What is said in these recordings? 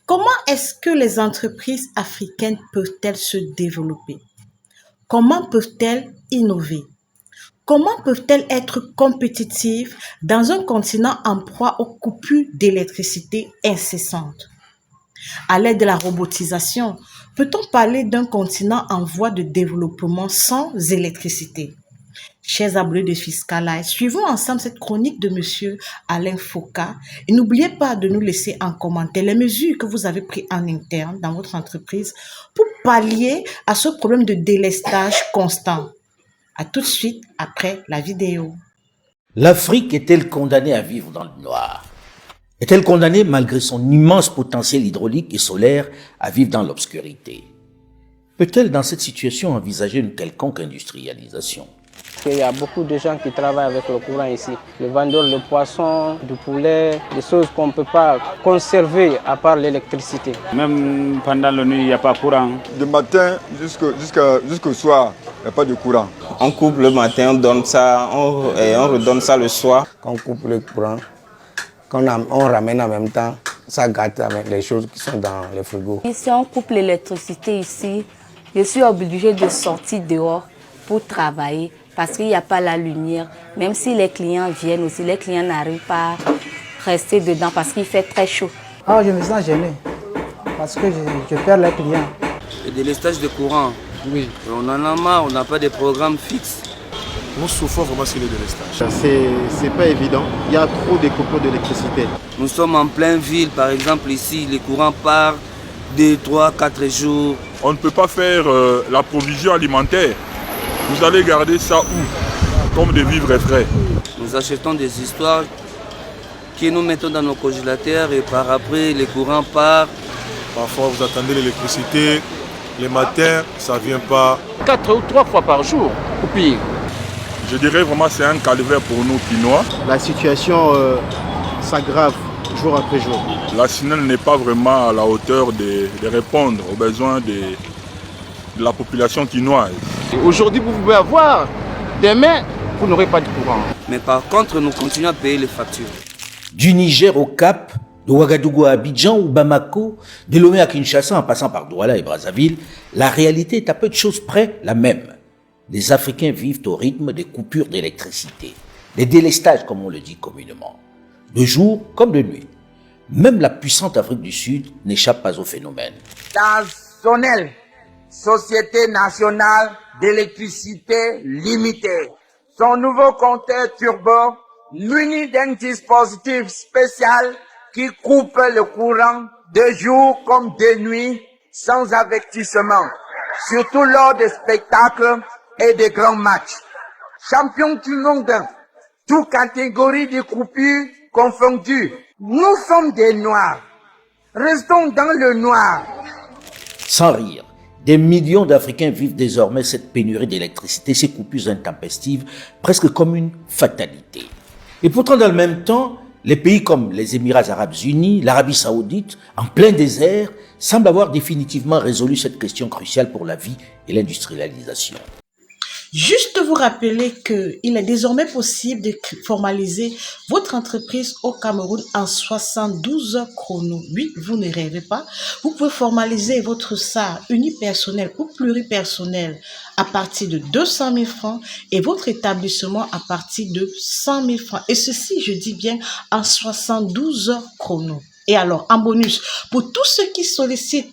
Comment est-ce que les entreprises africaines peuvent-elles se développer? Comment peuvent-elles innover? Comment peuvent-elles être compétitives dans un continent en proie aux coupures d'électricité incessantes? À l'aide de la robotisation, peut-on parler d'un continent en voie de développement sans électricité? Chers abonnés de Fiscalize, suivons ensemble cette chronique de Monsieur Alain Foucault et n'oubliez pas de nous laisser en commentaire les mesures que vous avez prises en interne dans votre entreprise pour pallier à ce problème de délestage constant. À tout de suite après la vidéo. L'Afrique est-elle condamnée à vivre dans le noir? Est-elle condamnée, malgré son immense potentiel hydraulique et solaire, à vivre dans l'obscurité? Peut-elle, dans cette situation, envisager une quelconque industrialisation? Il y a beaucoup de gens qui travaillent avec le courant ici. Les vendeurs de poissons, de poulet, des choses qu'on ne peut pas conserver à part l'électricité. Même pendant la nuit, il n'y a pas de courant. Du matin jusqu'au soir, il n'y a pas de courant. On coupe le matin, on donne ça, et on redonne ça le soir. Quand on coupe le courant, on ramène en même temps, ça gâte avec les choses qui sont dans le frigo. Si on coupe l'électricité ici, je suis obligée de sortir dehors pour travailler parce qu'il n'y a pas la lumière. Même si les clients viennent aussi, les clients n'arrivent pas à rester dedans parce qu'il fait très chaud. Je me sens gêné parce que je perds les clients. Le délestage de courant, oui. On en a marre, on n'a pas de programme fixe. Nous souffrons vraiment sur le délestage. C'est pas évident, il y a trop de coupures d'électricité. Nous sommes en pleine ville, par exemple ici, les courants partent 2, 3, 4 jours. On ne peut pas faire la provision alimentaire. Vous allez garder ça où? Comme des vivres frais. Nous achetons des histoires que nous mettons dans nos congélateurs et par après les courants partent. Parfois vous attendez l'électricité, les matins ça ne vient pas. 4 ou 3 fois par jour, ou pire. Je dirais vraiment c'est un calvaire pour nous Pinois. La situation s'aggrave jour après jour. La SINEL n'est pas vraiment à la hauteur de répondre aux besoins de la population quinoise. Aujourd'hui, vous pouvez avoir, demain, vous n'aurez pas de courant. Mais par contre, nous continuons à payer les factures. Du Niger au Cap, de Ouagadougou à Abidjan ou Bamako, de Lomé à Kinshasa en passant par Douala et Brazzaville, la réalité est à peu de choses près la même. Les Africains vivent au rythme des coupures d'électricité, des délestages comme on le dit communément, de jour comme de nuit. Même la puissante Afrique du Sud n'échappe pas au phénomène. Dans son aile, Société nationale d'électricité limitée. Son nouveau compteur turbo, muni d'un dispositif spécial qui coupe le courant de jour comme de nuit sans avertissement, surtout lors des spectacles et des grands matchs. Champion du monde, toutes catégories de coupures confondues. Nous sommes des Noirs. Restons dans le noir. Sans rire, des millions d'Africains vivent désormais cette pénurie d'électricité, ces coupures intempestives, presque comme une fatalité. Et pourtant, dans le même temps, les pays comme les Émirats arabes unis, l'Arabie saoudite, en plein désert, semblent avoir définitivement résolu cette question cruciale pour la vie et l'industrialisation. Juste vous rappeler qu'il est désormais possible de formaliser votre entreprise au Cameroun en 72 heures chrono. Oui, vous ne rêvez pas. Vous pouvez formaliser votre SAR unipersonnel ou pluripersonnel à partir de 200 000 francs et votre établissement à partir de 100 000 francs. Et ceci, je dis bien, en 72 heures chrono. Et alors, en bonus, pour tous ceux qui sollicitent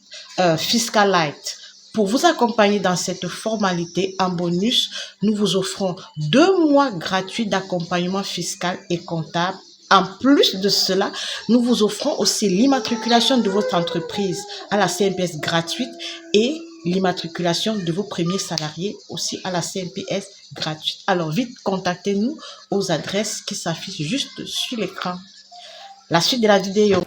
Fiscalize, pour vous accompagner dans cette formalité, en bonus, nous vous offrons 2 mois gratuits d'accompagnement fiscal et comptable. En plus de cela, nous vous offrons aussi l'immatriculation de votre entreprise à la CNPS gratuite et l'immatriculation de vos premiers salariés aussi à la CNPS gratuite. Alors vite, contactez-nous aux adresses qui s'affichent juste sur l'écran. La suite de la vidéo.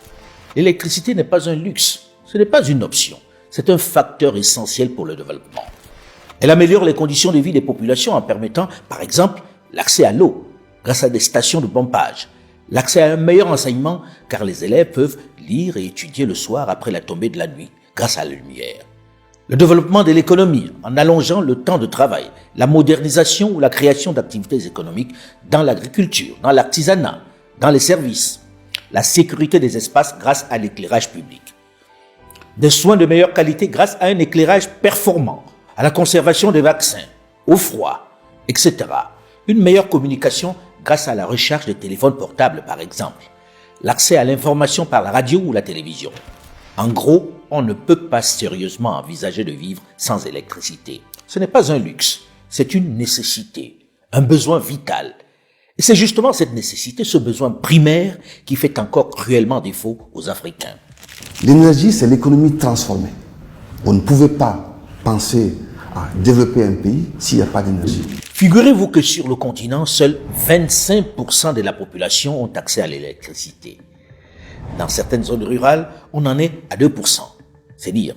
L'électricité n'est pas un luxe, ce n'est pas une option. C'est un facteur essentiel pour le développement. Elle améliore les conditions de vie des populations en permettant, par exemple, l'accès à l'eau grâce à des stations de pompage, l'accès à un meilleur enseignement car les élèves peuvent lire et étudier le soir après la tombée de la nuit grâce à la lumière. Le développement de l'économie en allongeant le temps de travail, la modernisation ou la création d'activités économiques dans l'agriculture, dans l'artisanat, dans les services, la sécurité des espaces grâce à l'éclairage public. des soins de meilleure qualité grâce à un éclairage performant, à la conservation des vaccins, au froid, etc. Une meilleure communication grâce à la recharge des téléphones portables, par exemple. L'accès à l'information par la radio ou la télévision. En gros, on ne peut pas sérieusement envisager de vivre sans électricité. Ce n'est pas un luxe, c'est une nécessité, un besoin vital. Et c'est justement cette nécessité, ce besoin primaire, qui fait encore cruellement défaut aux Africains. L'énergie, c'est l'économie transformée. On ne pouvait pas penser à développer un pays s'il n'y a pas d'énergie. Figurez-vous que sur le continent, seuls 25% de la population ont accès à l'électricité. Dans certaines zones rurales, on en est à 2%. C'est dire.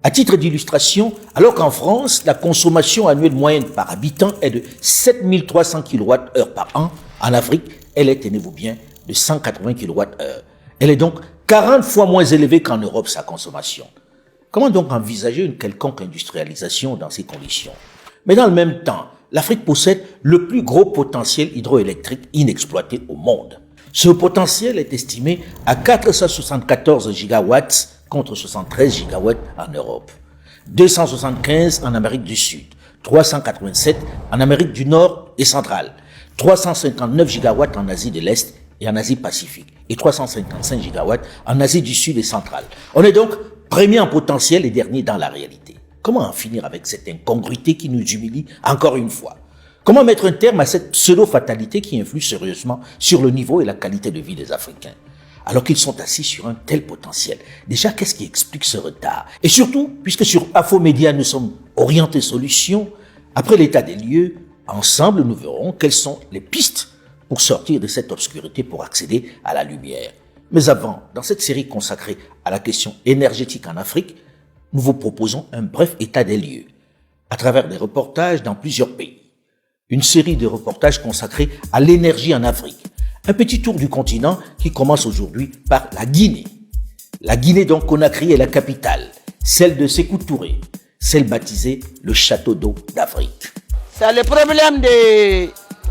À titre d'illustration, alors qu'en France, la consommation annuelle moyenne par habitant est de 7300 kWh par an, en Afrique, elle est, tenez-vous bien, de 180 kWh. Elle est donc 40 fois moins élevée qu'en Europe, sa consommation. Comment donc envisager une quelconque industrialisation dans ces conditions? Mais dans le même temps, l'Afrique possède le plus gros potentiel hydroélectrique inexploité au monde. Ce potentiel est estimé à 474 gigawatts contre 73 gigawatts en Europe, 275 en Amérique du Sud, 387 en Amérique du Nord et centrale, 359 gigawatts en Asie de l'Est et en Asie Pacifique, et 355 gigawatts en Asie du Sud et centrale. On est donc premier en potentiel et dernier dans la réalité. Comment en finir avec cette incongruité qui nous humilie encore une fois? Comment mettre un terme à cette pseudo-fatalité qui influe sérieusement sur le niveau et la qualité de vie des Africains, alors qu'ils sont assis sur un tel potentiel? Déjà, qu'est-ce qui explique ce retard? Et surtout, puisque sur Afo-Média nous sommes orientés solutions, après l'état des lieux, ensemble nous verrons quelles sont les pistes pour sortir de cette obscurité, pour accéder à la lumière. Mais avant, dans cette série consacrée à la question énergétique en Afrique, nous vous proposons un bref état des lieux, à travers des reportages dans plusieurs pays. Une série de reportages consacrés à l'énergie en Afrique. Un petit tour du continent qui commence aujourd'hui par la Guinée. La Guinée, donc, Conakry est la capitale, celle de Sékou Touré, celle baptisée le château d'eau d'Afrique. C'est le problème de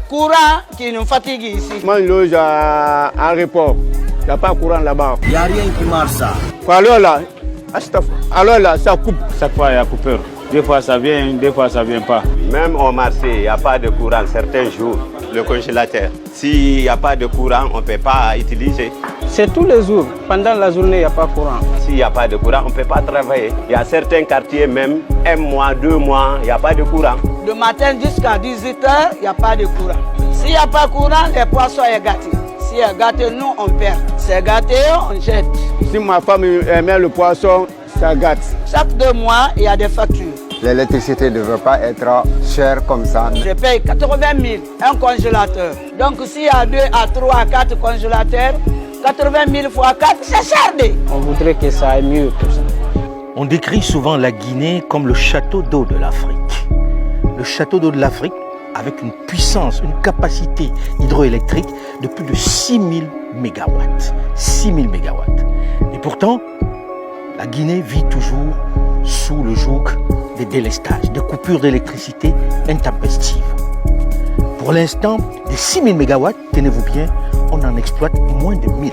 courant qui nous fatigue ici. Moi, je loge à un aéroport. Il n'y a pas de courant là-bas. Il n'y a rien qui marche ça. Alors là, ça coupe. Chaque fois, il y a coupure. Des fois, ça vient, des fois, ça ne vient pas. Même au marché, il n'y a pas de courant certains jours. Le congélateur. S'il n'y a pas de courant, on ne peut pas utiliser. C'est tous les jours. Pendant la journée, il n'y a pas de courant. S'il n'y a pas de courant, on ne peut pas travailler. Il y a certains quartiers, même 1 mois, 2 mois, il n'y a pas de courant. Le matin jusqu'à 18h, il n'y a pas de courant. S'il n'y a pas de courant, les poissons sont gâtés. Si c'est gâté, nous, on perd. C'est gâté, on jette. Si ma femme aimait le poisson, ça gâte. Chaque 2 mois, il y a des factures. L'électricité ne veut pas être chère comme ça. Je paye 80 000 un congélateur. Donc s'il y a 2 à 3 à 4 congélateurs, 80 000 fois 4, c'est cher. On voudrait que ça aille mieux pour ça. On décrit souvent la Guinée comme le château d'eau de l'Afrique. Le château d'eau de l'Afrique avec une puissance, une capacité hydroélectrique de plus de 6000 mégawatts. 6000 mégawatts. Et pourtant, la Guinée vit toujours sous le joug des délestages, des coupures d'électricité intempestives. Pour l'instant, des 6000 mégawatts, tenez-vous bien, on en exploite moins de 1000.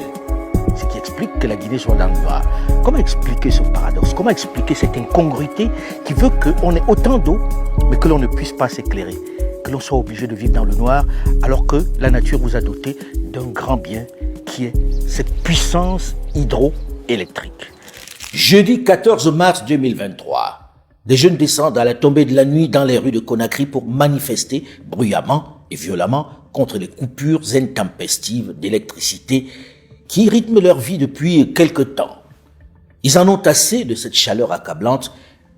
Ce qui explique que la Guinée soit dans le noir. Comment expliquer ce paradoxe? Comment expliquer cette incongruité qui veut qu'on ait autant d'eau, mais que l'on ne puisse pas s'éclairer, que l'on soit obligé de vivre dans le noir, alors que la nature vous a doté d'un grand bien qui est cette puissance hydroélectrique. Jeudi 14 mars 2023, des jeunes descendent à la tombée de la nuit dans les rues de Conakry pour manifester bruyamment et violemment contre les coupures intempestives d'électricité qui rythment leur vie depuis quelque temps. Ils en ont assez de cette chaleur accablante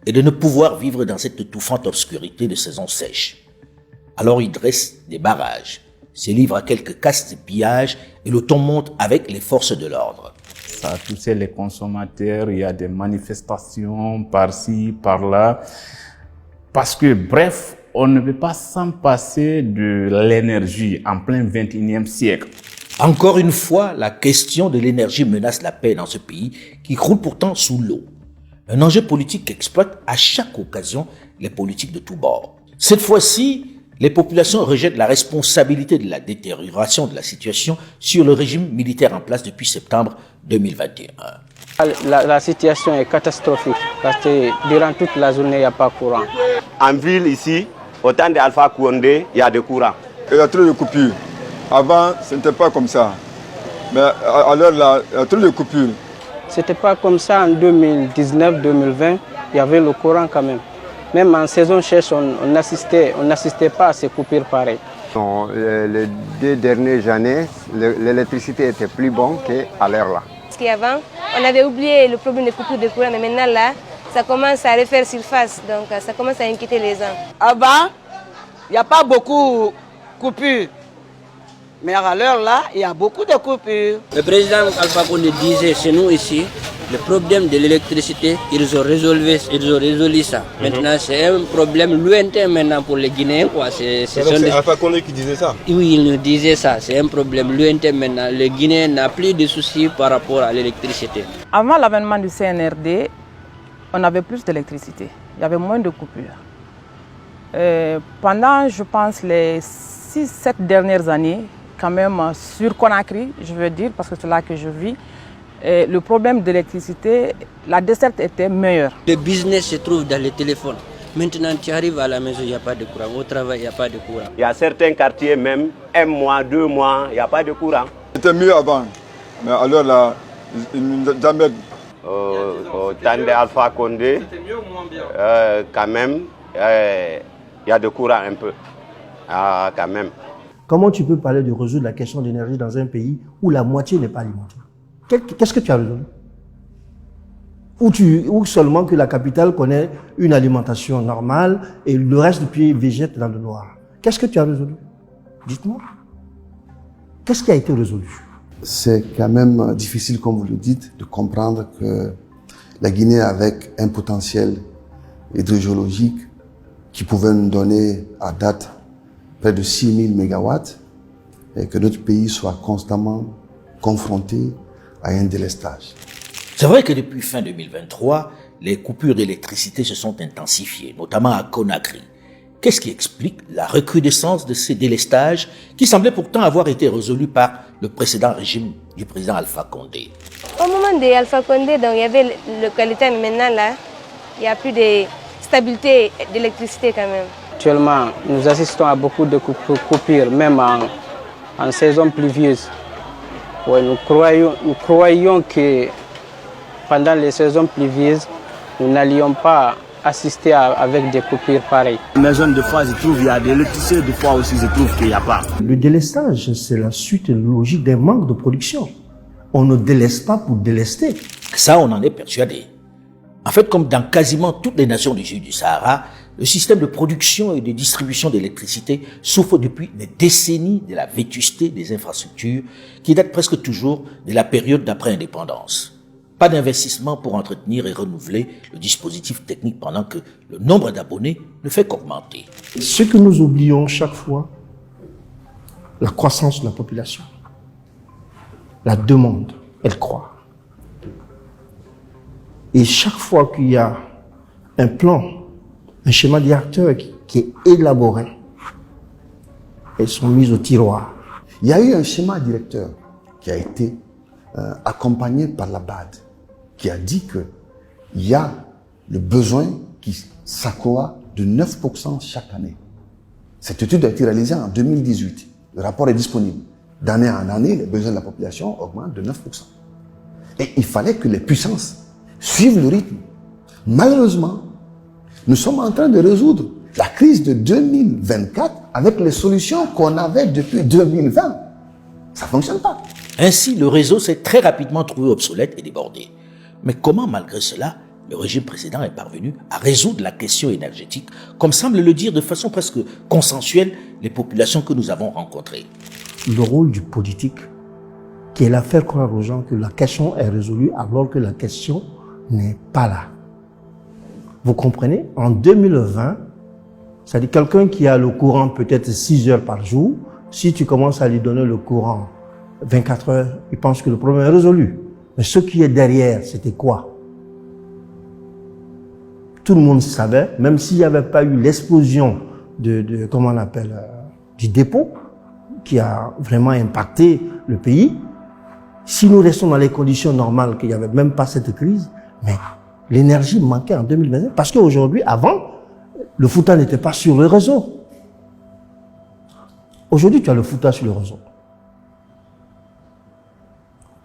et de ne pouvoir vivre dans cette étouffante obscurité de saison sèche. Alors ils dressent des barrages, se livrent à quelques casses de pillage et le ton monte avec les forces de l'ordre. Ça a touché les consommateurs, il y a des manifestations par-ci, par-là. Parce que, bref, on ne peut pas s'en passer de l'énergie en plein 21e siècle. Encore une fois, la question de l'énergie menace la paix dans ce pays qui croule pourtant sous l'eau. Un enjeu politique qu'exploitent à chaque occasion les politiques de tous bords. Cette fois-ci, les populations rejettent la responsabilité de la détérioration de la situation sur le régime militaire en place depuis septembre 2021. La situation est catastrophique parce que durant toute la journée, il n'y a pas de courant. En ville ici, au temps d'Alpha Condé, il y a de courant. Il y a trop de coupures. Avant, ce n'était pas comme ça. Mais à l'heure là, il y a trop de coupures. Ce n'était pas comme ça en 2019-2020, il y avait le courant quand même. Même en saison sèche, on n'assistait pas à ces coupures pareilles. Non, les 2 dernières années, l'électricité était plus bonne qu'à l'heure là. Parce qu'avant, on avait oublié le problème de coupure de courant, mais maintenant là, ça commence à refaire surface, donc ça commence à inquiéter les gens. Avant, il n'y a pas beaucoup de coupures. Mais à l'heure là, il y a beaucoup de coupures. Le président Alpha Condé disait chez nous ici, le problème de l'électricité, ils ont résolu ça. Maintenant, c'est un problème lointain maintenant pour les Guinéens. C'est Alpha Condé qui disait ça? Oui, il nous disait ça. C'est un problème lointain maintenant. Les Guinéens n'ont plus de soucis par rapport à l'électricité. Avant l'avènement du CNRD, on avait plus d'électricité. Il y avait moins de coupures. Pendant, je pense, les 6-7 dernières années, quand même sur Conakry, je veux dire, parce que c'est là que je vis, le problème d'électricité, la desserte était meilleure. Le business se trouve dans les téléphones. Maintenant, tu arrives à la maison, il n'y a pas de courant. Au travail, il n'y a pas de courant. Il y a certains quartiers, même 1 mois, 2 mois, il n'y a pas de courant. C'était mieux avant. Mais alors là, jamais. Au temps d'Alpha Condé, quand même, il y a de courant un peu. Quand même. Comment tu peux parler de résoudre la question d'énergie dans un pays où la moitié n'est pas alimentée? Qu'est-ce que tu as résolu? Ou seulement que la capitale connaît une alimentation normale et le reste du pays végète dans le noir? Qu'est-ce que tu as résolu? Dites-moi. Qu'est-ce qui a été résolu? C'est quand même difficile, comme vous le dites, de comprendre que la Guinée, avec un potentiel hydrogéologique qui pouvait nous donner à date près de 6000 mégawatts, et que notre pays soit constamment confronté à un délestage. C'est vrai que depuis fin 2023, les coupures d'électricité se sont intensifiées, notamment à Conakry. Qu'est-ce qui explique la recrudescence de ces délestages qui semblaient pourtant avoir été résolus par le précédent régime du président Alpha Condé? Au moment d'Alpha Condé, donc, il y avait le qualité, mais maintenant là, il n'y a plus de stabilité d'électricité quand même. Actuellement, nous assistons à beaucoup de coupures, même en saison pluvieuse. Ouais, nous croyons que pendant les saisons pluvieuses, nous n'allions pas assister avec des coupures pareilles. Mes zones de fois, je trouve qu'il y a de l'électricité, de fois aussi, je trouve qu'il n'y a pas. Le délestage, c'est la suite logique d'un manque de production. On ne délaisse pas pour délester. Ça, on en est persuadé. En fait, comme dans quasiment toutes les nations du sud du Sahara, le système de production et de distribution d'électricité souffre depuis des décennies de la vétusté des infrastructures qui datent presque toujours de la période d'après-indépendance. Pas d'investissement pour entretenir et renouveler le dispositif technique pendant que le nombre d'abonnés ne fait qu'augmenter. Ce que nous oublions chaque fois, la croissance de la population. La demande, elle croît. Et chaque fois qu'il y a un plan, un schéma directeur qui est élaboré, elles sont mises au tiroir. Il y a eu un schéma directeur qui a été accompagné par la BAD, qui a dit qu'il y a le besoin qui s'accroît de 9% chaque année. Cette étude a été réalisée en 2018. Le rapport est disponible. D'année en année, les besoins de la population augmentent de 9%. Et il fallait que les puissances suivent le rythme. Malheureusement, nous sommes en train de résoudre la crise de 2024 avec les solutions qu'on avait depuis 2020. Ça ne fonctionne pas. Ainsi, le réseau s'est très rapidement trouvé obsolète et débordé. Mais comment, malgré cela, le régime précédent est parvenu à résoudre la question énergétique, comme semblent le dire de façon presque consensuelle les populations que nous avons rencontrées? Le rôle du politique, qui est là faire croire aux gens que la question est résolue alors que la question n'est pas là. Vous comprenez? En 2020, c'est-à-dire quelqu'un qui a le courant peut-être 6 heures par jour, si tu commences à lui donner le courant 24 heures, il pense que le problème est résolu. Mais ce qui est derrière, c'était quoi? Tout le monde savait, même s'il n'y avait pas eu l'explosion comment on appelle, du dépôt, qui a vraiment impacté le pays, Si nous restons dans les conditions normales, qu'il n'y avait même pas cette crise, mais l'énergie manquait en 2021. Parce qu'aujourd'hui, avant, le Fouta n'était pas sur le réseau. Aujourd'hui, tu as le Fouta sur le réseau.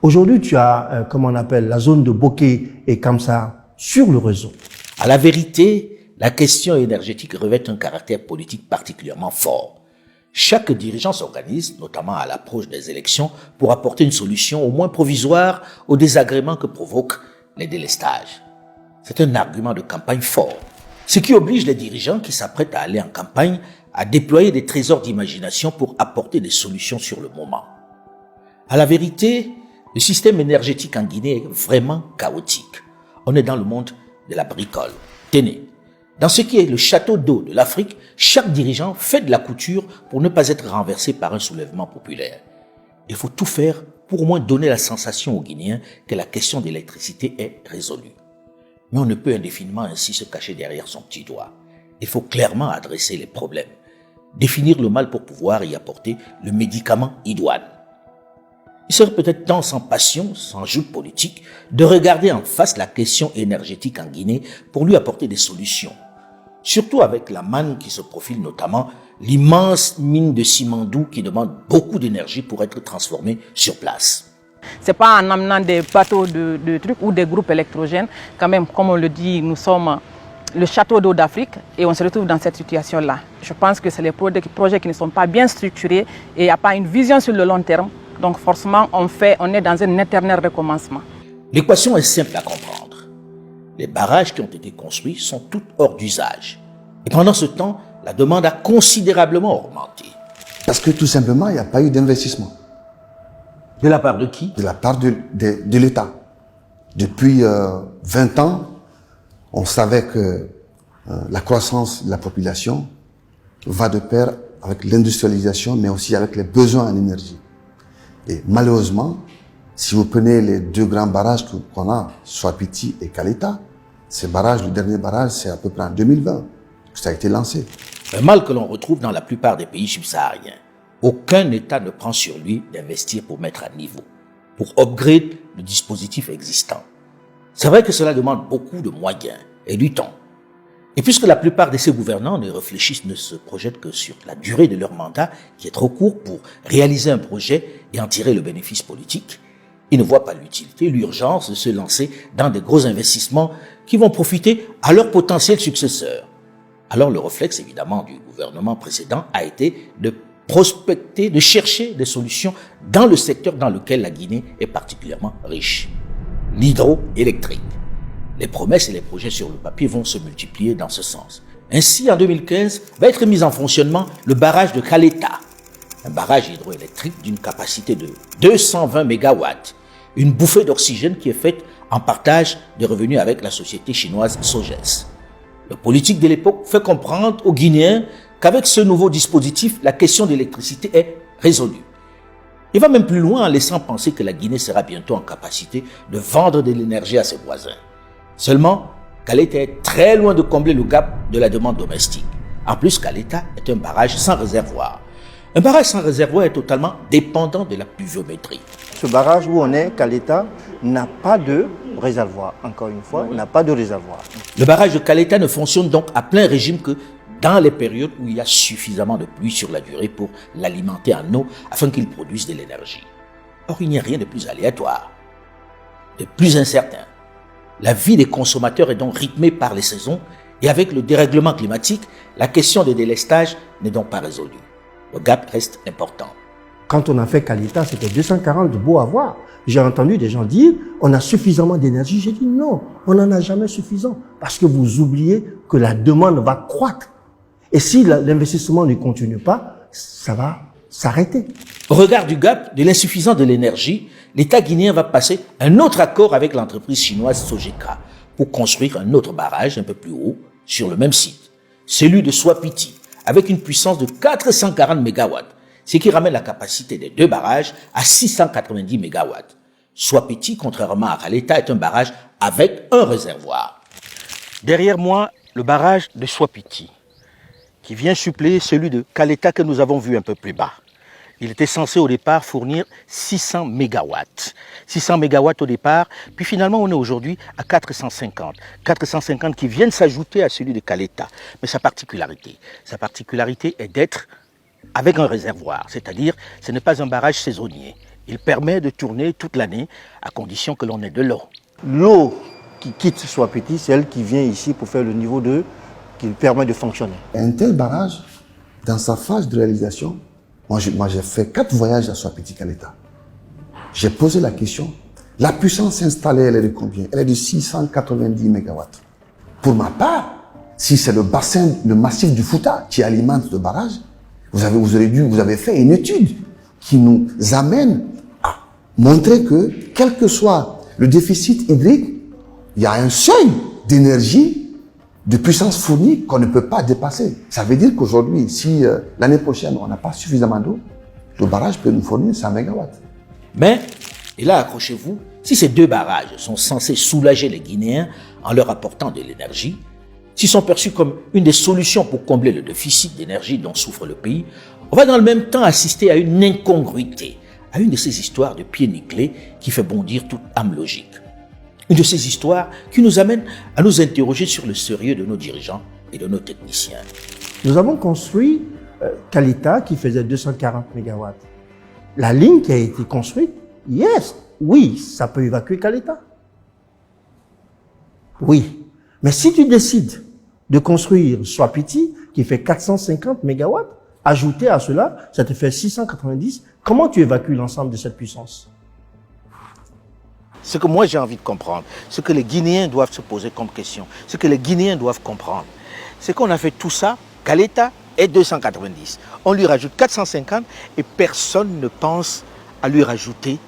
Aujourd'hui, tu as, comment on appelle, la zone de Bokeh et Kamsa sur le réseau. À la vérité, la question énergétique revêt un caractère politique particulièrement fort. Chaque dirigeant s'organise, notamment à l'approche des élections, pour apporter une solution au moins provisoire aux désagréments que provoquent les délestages. C'est un argument de campagne fort, ce qui oblige les dirigeants qui s'apprêtent à aller en campagne à déployer des trésors d'imagination pour apporter des solutions sur le moment. À la vérité, le système énergétique en Guinée est vraiment chaotique. On est dans le monde de la bricole. Tenez, dans ce qui est le château d'eau de l'Afrique, chaque dirigeant fait de la couture pour ne pas être renversé par un soulèvement populaire. Il faut tout faire pour au moins donner la sensation aux Guinéens que la question de l'électricité est résolue. Mais on ne peut indéfiniment ainsi se cacher derrière son petit doigt. Il faut clairement adresser les problèmes, définir le mal pour pouvoir y apporter le médicament idoine. Il serait peut-être temps, sans passion, sans joute politique, de regarder en face la question énergétique en Guinée pour lui apporter des solutions. Surtout avec la manne qui se profile, notamment l'immense mine de Simandou qui demande beaucoup d'énergie pour être transformée sur place. C'est pas en amenant des bateaux de trucs ou des groupes électrogènes. Quand même, comme on le dit, nous sommes le château d'eau d'Afrique et on se retrouve dans cette situation-là. Je pense que c'est les projets qui ne sont pas bien structurés et il n'y a pas une vision sur le long terme. Donc forcément, on est dans un éternel recommencement. L'équation est simple à comprendre. Les barrages qui ont été construits sont tous hors d'usage. Et pendant ce temps, la demande a considérablement augmenté. Parce que tout simplement, il n'y a pas eu d'investissement. De la part de qui? De la part de l'État. Depuis 20 ans, on savait que la croissance de la population va de pair avec l'industrialisation, mais aussi avec les besoins en énergie. Et malheureusement, si vous prenez les deux grands barrages qu'on a, Swapiti et Kaleta, ces barrages, le dernier barrage, c'est à peu près en 2020 que ça a été lancé. Un mal que l'on retrouve dans la plupart des pays subsahariens. Aucun État ne prend sur lui d'investir pour mettre à niveau, pour upgrade le dispositif existant. C'est vrai que cela demande beaucoup de moyens et du temps. Et puisque la plupart de ces gouvernants ne réfléchissent, ne se projettent que sur la durée de leur mandat, qui est trop court pour réaliser un projet et en tirer le bénéfice politique, ils ne voient pas l'utilité, l'urgence de se lancer dans des gros investissements qui vont profiter à leurs potentiels successeurs. Alors le réflexe évidemment du gouvernement précédent a été de prospecter, de chercher des solutions dans le secteur dans lequel la Guinée est particulièrement riche, l'hydroélectrique. Les promesses et les projets sur le papier vont se multiplier dans ce sens. Ainsi, en 2015, va être mis en fonctionnement le barrage de Kaleta, un barrage hydroélectrique d'une capacité de 220 MW, une bouffée d'oxygène qui est faite en partage de revenus avec la société chinoise Sogès. Le politique de l'époque fait comprendre aux Guinéens qu'avec ce nouveau dispositif, la question de l'électricité est résolue. Il va même plus loin en laissant penser que la Guinée sera bientôt en capacité de vendre de l'énergie à ses voisins. Seulement, Kaleta est très loin de combler le gap de la demande domestique. En plus, Kaleta est un barrage sans réservoir. Un barrage sans réservoir est totalement dépendant de la pluviométrie. Ce barrage où on est, Kaleta, n'a pas de réservoir. Encore une fois, n'a pas de réservoir. Le barrage de Kaleta ne fonctionne donc à plein régime que dans les périodes où il y a suffisamment de pluie sur la durée pour l'alimenter en eau afin qu'il produise de l'énergie. Or, il n'y a rien de plus aléatoire, de plus incertain. La vie des consommateurs est donc rythmée par les saisons et avec le dérèglement climatique, la question des délestages n'est donc pas résolue. Le gap reste important. Quand on a fait Kaleta, c'était 240 de beau à voir. J'ai entendu des gens dire, on a suffisamment d'énergie. J'ai dit non, on n'en a jamais suffisant. Parce que vous oubliez que la demande va croître. Et si l'investissement ne continue pas, ça va s'arrêter. Au regard du gap, de l'insuffisance de l'énergie, l'État guinéen va passer un autre accord avec l'entreprise chinoise Sogeka pour construire un autre barrage un peu plus haut sur le même site, celui de Swapiti, avec une puissance de 440 MW, ce qui ramène la capacité des deux barrages à 690 MW. Swapiti, contrairement à Kaleta, est un barrage avec un réservoir. Derrière moi, le barrage de Swapiti, qui vient suppléer celui de Kaleta que nous avons vu un peu plus bas. Il était censé au départ fournir 600 mégawatts. 600 mégawatts au départ, puis finalement on est aujourd'hui à 450. 450 qui viennent s'ajouter à celui de Caleta. Mais sa particularité est d'être avec un réservoir, c'est-à-dire ce n'est pas un barrage saisonnier. Il permet de tourner toute l'année à condition que l'on ait de l'eau. L'eau qui quitte Soapiti, c'est elle qui vient ici pour faire le niveau 2 qui permet de fonctionner. Un tel barrage, dans sa phase de réalisation, moi j'ai fait 4 voyages à Soapiti Caleta. J'ai posé la question, la puissance installée, elle est de combien? Elle est de 690 mégawatts. Pour ma part, si c'est le bassin, le massif du Fouta qui alimente le barrage, vous avez fait une étude qui nous amène à montrer que, quel que soit le déficit hydrique, il y a un seuil d'énergie, de puissance fournie qu'on ne peut pas dépasser. Ça veut dire qu'aujourd'hui, si l'année prochaine, on n'a pas suffisamment d'eau, le barrage peut nous fournir 100 mégawatts. Mais, et là, accrochez-vous, si ces 2 barrages sont censés soulager les Guinéens en leur apportant de l'énergie, s'ils sont perçus comme une des solutions pour combler le déficit d'énergie dont souffre le pays, on va dans le même temps assister à une incongruité, à une de ces histoires de pieds nickelés qui fait bondir toute âme logique. Une de ces histoires qui nous amène à nous interroger sur le sérieux de nos dirigeants et de nos techniciens. Nous avons construit Caleta qui faisait 240 mégawatts. La ligne qui a été construite, oui, ça peut évacuer Caleta. Oui. Mais si tu décides de construire Soapiti qui fait 450 mégawatts, ajouté à cela, ça te fait 690, comment tu évacues l'ensemble de cette puissance? Ce que moi j'ai envie de comprendre, ce que les Guinéens doivent se poser comme question, ce que les Guinéens doivent comprendre, c'est qu'on a fait tout ça, Caleta est 290. On lui rajoute 450 et personne ne pense à lui rajouter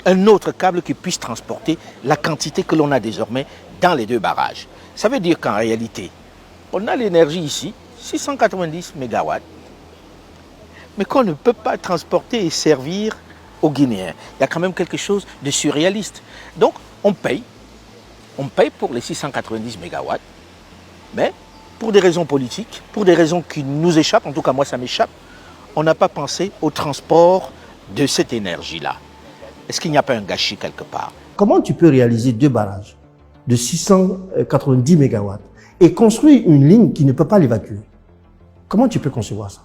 un autre câble qui puisse transporter la quantité que l'on a désormais dans les 2 barrages. Ça veut dire qu'en réalité, on a l'énergie ici, 690 mégawatts, mais qu'on ne peut pas transporter et servir aux Guinéens. Il y a quand même quelque chose de surréaliste. Donc, on paye pour les 690 mégawatts, mais pour des raisons politiques, pour des raisons qui nous échappent, en tout cas moi ça m'échappe, on n'a pas pensé au transport de cette énergie-là. Est-ce qu'il n'y a pas un gâchis quelque part? Comment tu peux réaliser 2 barrages de 690 mégawatts et construire une ligne qui ne peut pas l'évacuer? Comment tu peux concevoir ça?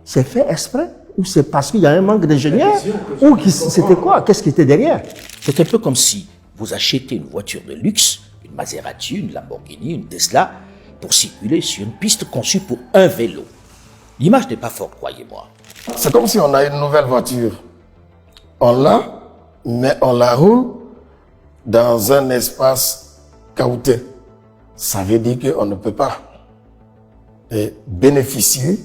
C'est fait exprès ou c'est parce qu'il y a un manque d'ingénieurs? Ou c'était quoi? Qu'est-ce qui était derrière? C'est un peu comme si vous achetez une voiture de luxe, une Maserati, une Lamborghini, une Tesla, pour circuler sur une piste conçue pour un vélo. L'image n'est pas forte, croyez-moi. C'est comme si on a une nouvelle voiture. On l'a, mais on la roule dans un espace caouté. Ça veut dire qu'on ne peut pas bénéficier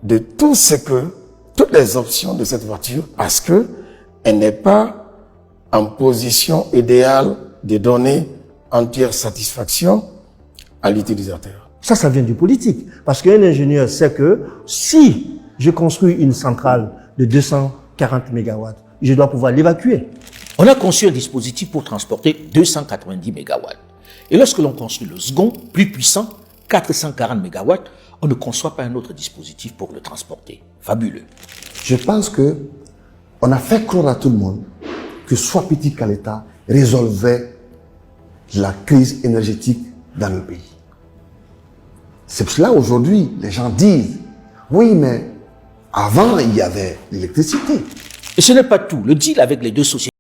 de toutes les options de cette voiture parce qu'elle n'est pas en position idéale de donner entière satisfaction à l'utilisateur. Ça vient du politique. Parce qu'un ingénieur sait que si je construis une centrale de 240 mégawatts, je dois pouvoir l'évacuer. On a conçu un dispositif pour transporter 290 mégawatts. Et lorsque l'on construit le second, plus puissant, 440 mégawatts, on ne conçoit pas un autre dispositif pour le transporter. Fabuleux. Je pense que on a fait croire à tout le monde que Soapiti Caleta résolvait la crise énergétique dans le pays. C'est pour cela aujourd'hui, les gens disent, oui, mais avant, il y avait l'électricité. Et ce n'est pas tout. Le deal avec les 2 sociétés